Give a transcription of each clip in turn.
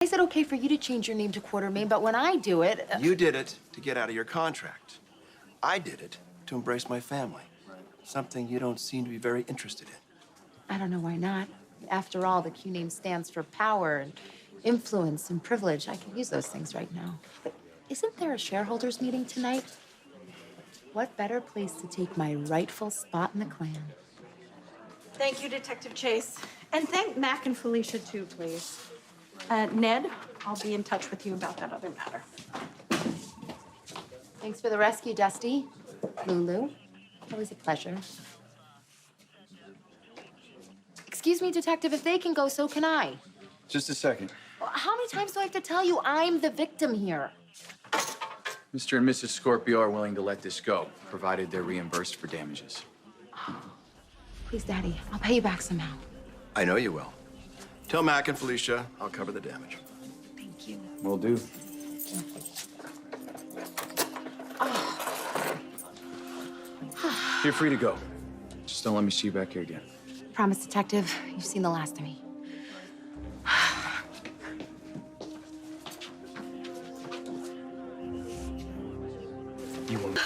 Is it okay for you to change your name to Quartermain, but when I do it... You did it to get out of your contract. I did it to embrace my family. Something you don't seem to be very interested in. I don't know why not. After all, the Q name stands for power and influence and privilege. I can use those things right now. But isn't there a shareholders meeting tonight? What better place to take my rightful spot in the clan? Thank you, Detective Chase. And thank Mac and Felicia, too, please. Ned, I'll be in touch with you about that other matter. Thanks for the rescue, Dusty. Lulu, always a pleasure. Excuse me, Detective, if they can go, so can I. Just a second. Well, how many times do I have to tell you I'm the victim here? Mr. and Mrs. Scorpio are willing to let this go, provided they're reimbursed for damages. Please, Daddy, I'll pay you back somehow. I know you will. Tell Mac and Felicia I'll cover the damage. Thank you. Will do. You're free to go. Just don't let me see you back here again. Promise, Detective, you've seen the last of me. You won't.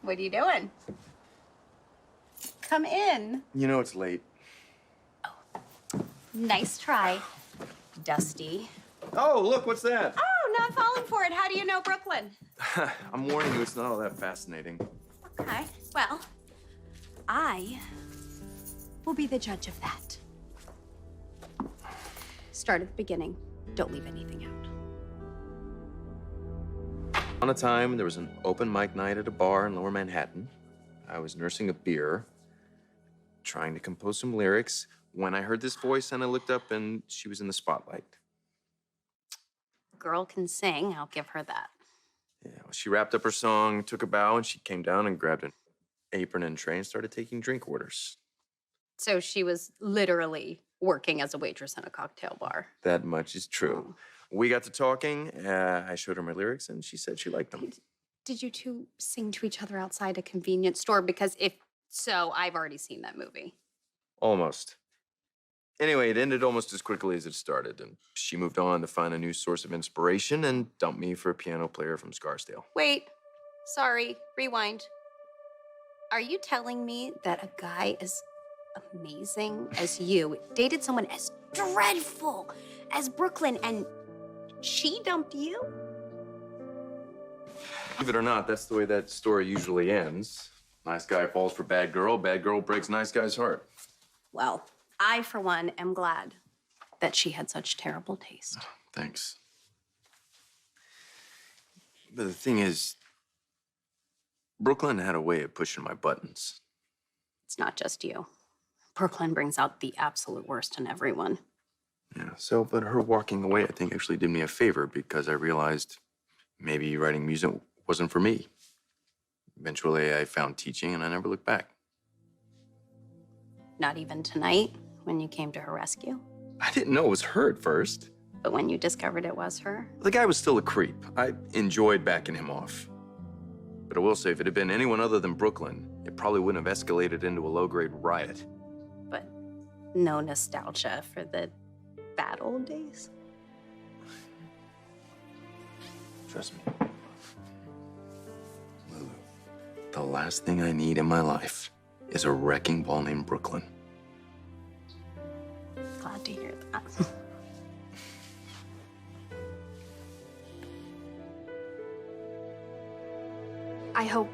What are you doing? Come in. You know it's late. Nice try, Dusty. Oh, look, what's that? Oh, not falling for it. How do you know Brooklyn? I'm warning you, it's not all that fascinating. Okay, well, I will be the judge of that. Start at the beginning. Don't leave anything out. On a time, there was an open mic night at a bar in Lower Manhattan. I was nursing a beer, trying to compose some lyrics, when I heard this voice and I looked up and she was in the spotlight. Girl can sing. I'll give her that. Yeah, well, she wrapped up her song, took a bow, and she came down and grabbed an apron and tray and started taking drink orders. So she was literally working as a waitress in a cocktail bar. That much is true. We got to talking, I showed her my lyrics, and she said she liked them. Did you two sing to each other outside a convenience store? Because if so, I've already seen that movie. Almost. Anyway, it ended almost as quickly as it started, and she moved on to find a new source of inspiration and dumped me for a piano player from Scarsdale. Wait, sorry, rewind. Are you telling me that a guy as amazing as you dated someone as dreadful as Brooklyn and she dumped you? Believe it or not, that's the way that story usually ends. Nice guy falls for bad girl breaks nice guy's heart. Well, I, for one, am glad that she had such terrible taste. Oh, thanks. But the thing is, Brooklyn had a way of pushing my buttons. It's not just you. Brooklyn brings out the absolute worst in everyone. Yeah, so, but her walking away, I think, actually did me a favor because I realized maybe writing music wasn't for me. Eventually, I found teaching and I never looked back. Not even tonight, when you came to her rescue. I didn't know it was her at first. But when you discovered it was her, The guy was still a creep. I enjoyed backing him off. But I will say, if it had been anyone other than Brooklyn, it probably wouldn't have escalated into a low-grade riot. but no nostalgia for the bad old days. Trust me. Lulu, the last thing I need in my life is a wrecking ball named Brooklyn. Glad to hear that. I hope